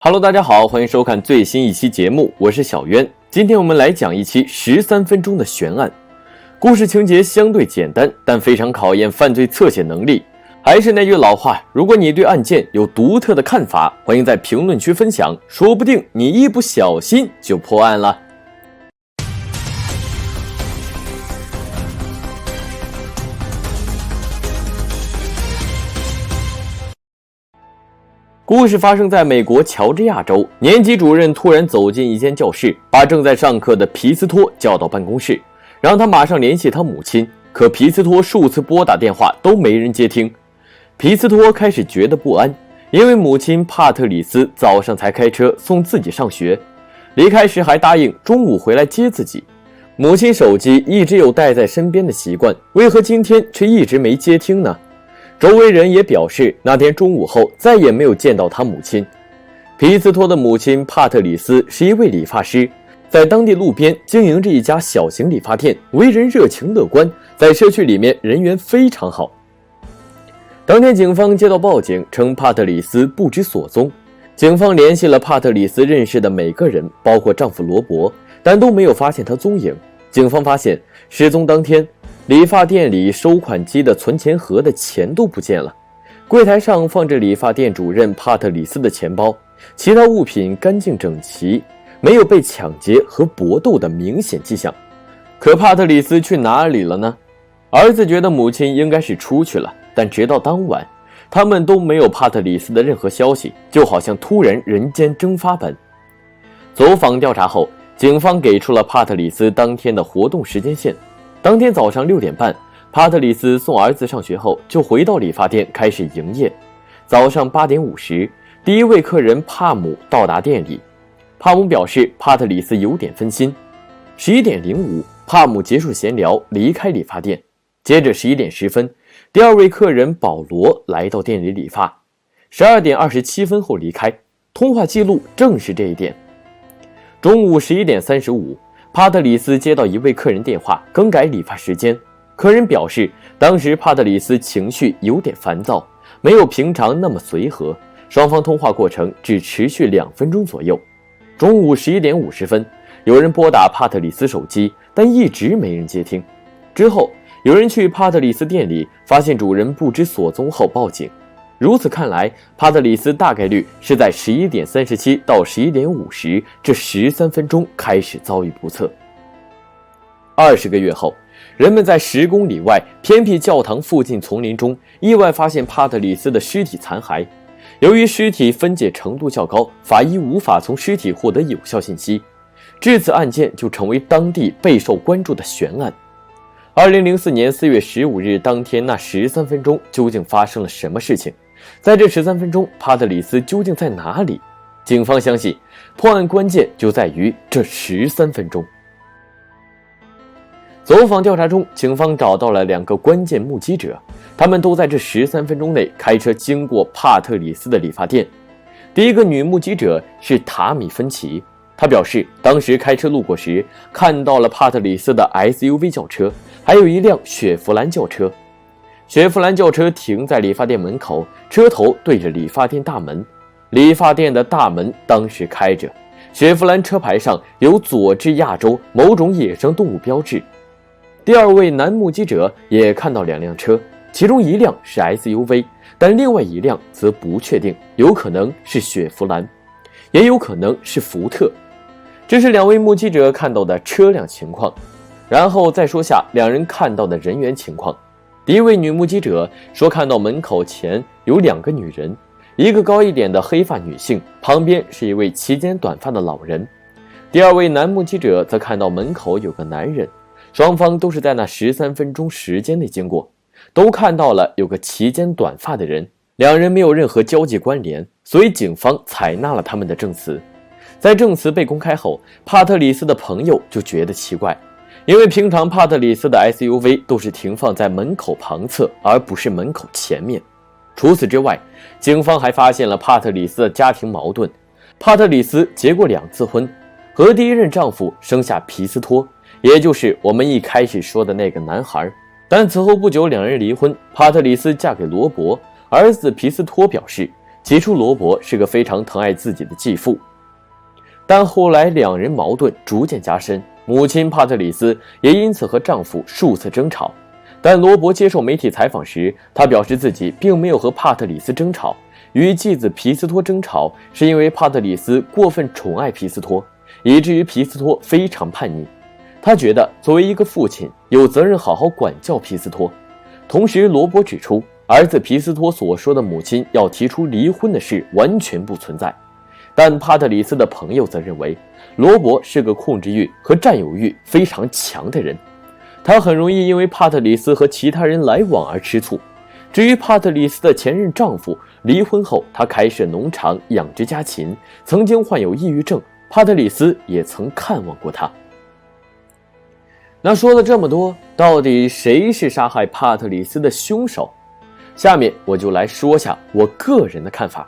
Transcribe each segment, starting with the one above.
Hello， 大家好，欢迎收看最新一期节目，我是小渊。今天我们来讲一期13分钟的悬案。故事情节相对简单，但非常考验犯罪侧写能力。还是那句老话，如果你对案件有独特的看法，欢迎在评论区分享，说不定你一不小心就破案了。故事发生在美国乔治亚州，年级主任突然走进一间教室，把正在上课的皮斯托叫到办公室，让他马上联系他母亲。可皮斯托数次拨打电话都没人接听，皮斯托开始觉得不安，因为母亲帕特里斯早上才开车送自己上学，离开时还答应中午回来接自己。母亲手机一直有带在身边的习惯，为何今天却一直没接听呢？周围人也表示，那天中午后再也没有见到他母亲。皮斯托的母亲帕特里斯是一位理发师，在当地路边经营着一家小型理发店，为人热情乐观，在社区里面人缘非常好。当天警方接到报警，称帕特里斯不知所踪。警方联系了帕特里斯认识的每个人，包括丈夫罗伯，但都没有发现他踪影。警方发现，失踪当天理发店里收款机的存钱盒的钱都不见了，柜台上放着理发店主任帕特里斯的钱包，其他物品干净整齐，没有被抢劫和搏斗的明显迹象。可帕特里斯去哪里了呢？儿子觉得母亲应该是出去了，但直到当晚，他们都没有帕特里斯的任何消息，就好像突然人间蒸发般。走访调查后，警方给出了帕特里斯当天的活动时间线。当天早上6点半，帕特里斯送儿子上学后就回到理发店开始营业。早上8点50，第一位客人帕姆到达店里。帕姆表示帕特里斯有点分心。11点05，帕姆结束闲聊离开理发店。接着11点10分，第二位客人保罗来到店里理发。12点27分后离开，通话记录正是这一点。中午11点35，帕特里斯接到一位客人电话，更改理发时间。客人表示，当时帕特里斯情绪有点烦躁，没有平常那么随和。双方通话过程只持续2分钟左右。中午11点50分，有人拨打帕特里斯手机，但一直没人接听。之后，有人去帕特里斯店里，发现主人不知所踪后报警。如此看来，帕特里斯大概率是在11点37到11点50这13分钟开始遭遇不测。20个月后，人们在10公里外偏僻教堂附近丛林中意外发现帕特里斯的尸体残骸。由于尸体分解程度较高，法医无法从尸体获得有效信息，至此案件就成为当地备受关注的悬案。2004年4月15日当天那13分钟究竟发生了什么事情？在这13分钟，帕特里斯究竟在哪里？警方相信，破案关键就在于这13分钟。走访调查中，警方找到了2个关键目击者，他们都在这13分钟内开车经过帕特里斯的理发店。第一个女目击者是塔米芬奇，她表示，当时开车路过时，看到了帕特里斯的 SUV 轿车，还有一辆雪佛兰轿车。雪佛兰轿车停在理发店门口，车头对着理发店大门。理发店的大门当时开着，雪佛兰车牌上有佐治亚州某种野生动物标志。第二位男目击者也看到2辆车，其中一辆是 SUV， 但另外一辆则不确定，有可能是雪佛兰，也有可能是福特。这是2位目击者看到的车辆情况，然后再说下2人看到的人员情况。第一位女目击者说，看到门口前有2个女人，一个高一点的黑发女性，旁边是一位齐肩短发的老人。第二位男目击者则看到门口有个男人，双方都是在那13分钟时间内经过，都看到了有个齐肩短发的人，2人没有任何交际关联，所以警方采纳了他们的证词。在证词被公开后，帕特里斯的朋友就觉得奇怪，因为平常帕特里斯的 SUV 都是停放在门口旁侧，而不是门口前面。除此之外，警方还发现了帕特里斯的家庭矛盾。帕特里斯结过2次婚，和第一任丈夫生下皮斯托，也就是我们一开始说的那个男孩。但此后不久2人离婚，帕特里斯嫁给罗伯，儿子皮斯托表示，起初罗伯是个非常疼爱自己的继父，但后来两人矛盾逐渐加深，母亲帕特里斯也因此和丈夫数次争吵。但罗伯接受媒体采访时，他表示自己并没有和帕特里斯争吵，与继子皮斯托争吵是因为帕特里斯过分宠爱皮斯托，以至于皮斯托非常叛逆。他觉得作为一个父亲，有责任好好管教皮斯托。同时，罗伯指出，儿子皮斯托所说的母亲要提出离婚的事完全不存在。但帕特里斯的朋友则认为，罗伯是个控制欲和占有欲非常强的人，他很容易因为帕特里斯和其他人来往而吃醋。至于帕特里斯的前任丈夫，离婚后他开设农场养殖家禽，曾经患有抑郁症，帕特里斯也曾看望过他。那说了这么多，到底谁是杀害帕特里斯的凶手？下面我就来说下我个人的看法。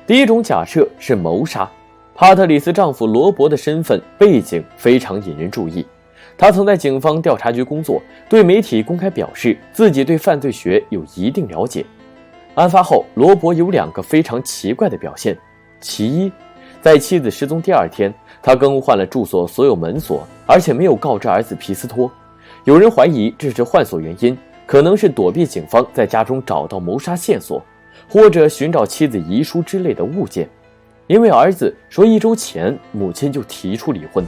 第一种假设是谋杀。帕特里斯丈夫罗伯的身份背景非常引人注意，他曾在警方调查局工作，对媒体公开表示自己对犯罪学有一定了解。案发后，罗伯有2个非常奇怪的表现。其一，在妻子失踪第2天，他更换了住所所有门锁，而且没有告知儿子皮斯托。有人怀疑这是换锁原因，可能是躲避警方在家中找到谋杀线索，或者寻找妻子遗书之类的物件。因为儿子说1周前母亲就提出离婚，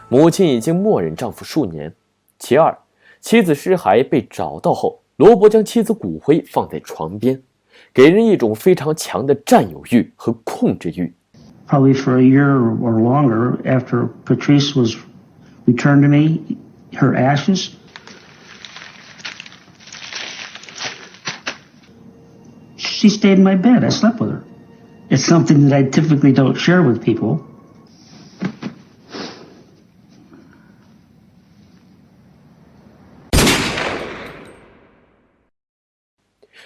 母亲已经默认丈夫数年。其二，妻子尸骸被找到后，罗伯将妻子骨灰放在床边，给人一种非常强的占有欲和控制欲。Probably for a year or longer after Patrice was returned to me, her ashes, she stayed in my bed. I slept with her. It's something that I typically don't share with people.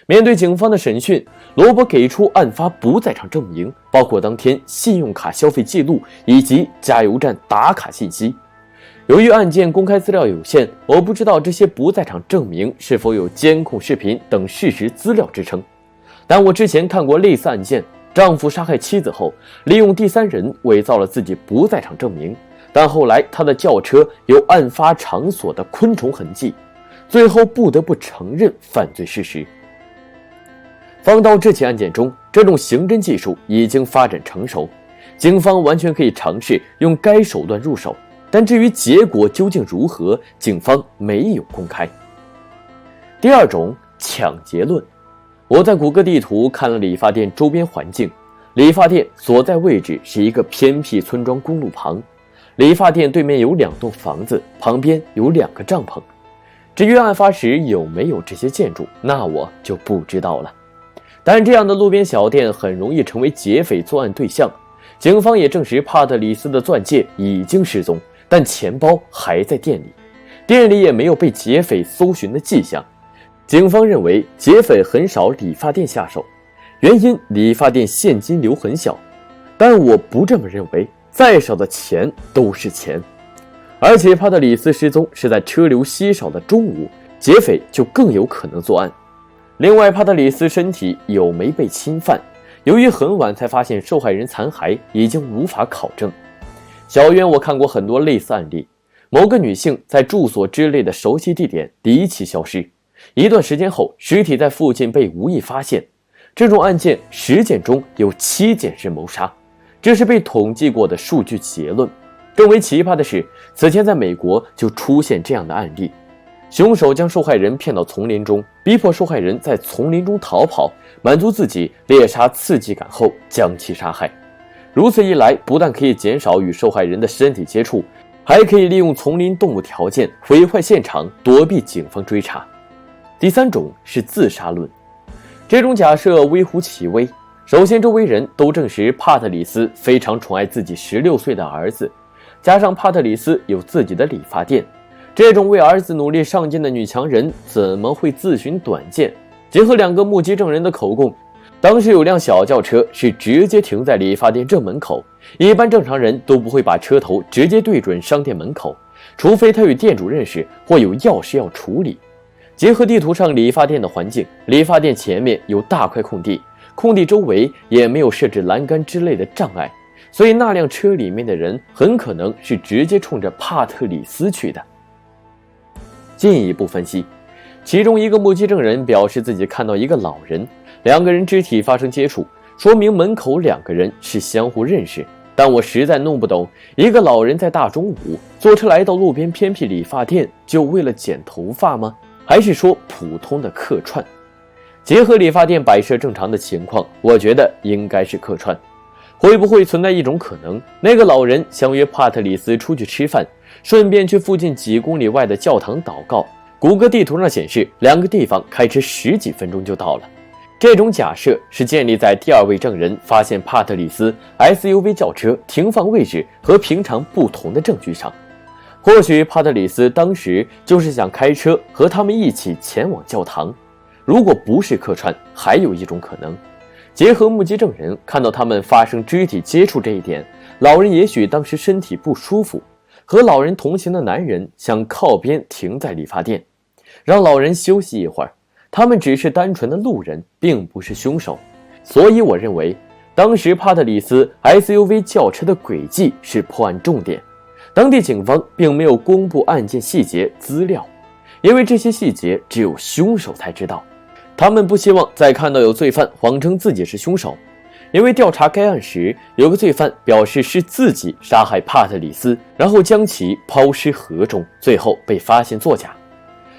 面对警方的审讯，罗伯给出案发不在场证明，包括当天信用卡消费记录以及加油站打卡信息。由于案件公开资料有限，我不知道这些不在场证明是否有监控视频等事实资料支撑。但我之前看过类似案件，丈夫杀害妻子后，利用第3人伪造了自己不在场证明，但后来他的轿车有案发场所的昆虫痕迹，最后不得不承认犯罪事实。放到这起案件中，这种刑侦技术已经发展成熟，警方完全可以尝试用该手段入手，但至于结果究竟如何，警方没有公开。第二种，抢劫论。我在谷歌地图看了理发店周边环境，理发店所在位置是一个偏僻村庄公路旁，理发店对面有2栋房子，旁边有2个帐篷。至于案发时有没有这些建筑，那我就不知道了。但这样的路边小店很容易成为劫匪作案对象。警方也证实帕特里斯的钻戒已经失踪，但钱包还在店里，店里也没有被劫匪搜寻的迹象。警方认为劫匪很少理发店下手，原因理发店现金流很小，但我不这么认为，再少的钱都是钱。而且帕特里斯失踪是在车流稀少的中午，劫匪就更有可能作案。另外，帕特里斯身体有没被侵犯，由于很晚才发现受害人残骸，已经无法考证。小渊我看过很多类似案例，某个女性在住所之类的熟悉地点离奇消失，一段时间后，尸体在附近被无意发现。这种案件10件中有7件是谋杀，这是被统计过的数据结论。更为奇葩的是，此前在美国就出现这样的案例，凶手将受害人骗到丛林中，逼迫受害人在丛林中逃跑，满足自己猎杀刺激感后将其杀害。如此一来，不但可以减少与受害人的身体接触，还可以利用丛林动物条件毁坏现场，躲避警方追查。第3种是自杀论，这种假设微乎其微。首先，周围人都证实帕特里斯非常宠爱自己16岁的儿子，加上帕特里斯有自己的理发店，这种为儿子努力上进的女强人怎么会自寻短见？结合2个目击证人的口供，当时有辆小轿车是直接停在理发店正门口，一般正常人都不会把车头直接对准商店门口，除非他与店主认识或有要事要处理。结合地图上理发店的环境，理发店前面有大块空地，空地周围也没有设置栏杆之类的障碍，所以那辆车里面的人很可能是直接冲着帕特里斯去的。进一步分析，其中一个目击证人表示自己看到一个老人，两个人肢体发生接触，说明门口两个人是相互认识。但我实在弄不懂，一个老人在大中午坐车来到路边偏僻理发店，就为了剪头发吗？还是说普通的客串？结合理发店摆设正常的情况，我觉得应该是客串。会不会存在一种可能，那个老人想约帕特里斯出去吃饭，顺便去附近几公里外的教堂祷告？谷歌地图上显示，两个地方开车10几分钟就到了。这种假设是建立在第二位证人发现帕特里斯 SUV 轿车停放位置和平常不同的证据上。或许帕特里斯当时就是想开车和他们一起前往教堂。如果不是客串，还有一种可能，结合目击证人看到他们发生肢体接触这一点，老人也许当时身体不舒服，和老人同行的男人想靠边停在理发店，让老人休息一会儿。他们只是单纯的路人，并不是凶手。所以我认为，当时帕特里斯 SUV 轿车的轨迹是破案重点。当地警方并没有公布案件细节资料，因为这些细节只有凶手才知道。他们不希望再看到有罪犯谎称自己是凶手，因为调查该案时，有个罪犯表示是自己杀害帕特里斯，然后将其抛尸河中，最后被发现作假。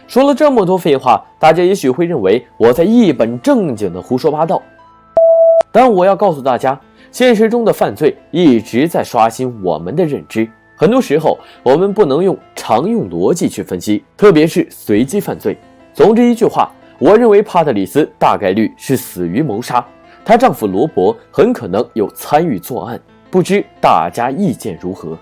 说了这么多废话，大家也许会认为我在一本正经的胡说八道，但我要告诉大家，现实中的犯罪一直在刷新我们的认知。很多时候，我们不能用常用逻辑去分析，特别是随机犯罪。总之一句话，我认为帕特里斯大概率是死于谋杀，她丈夫罗伯很可能有参与作案，不知大家意见如何？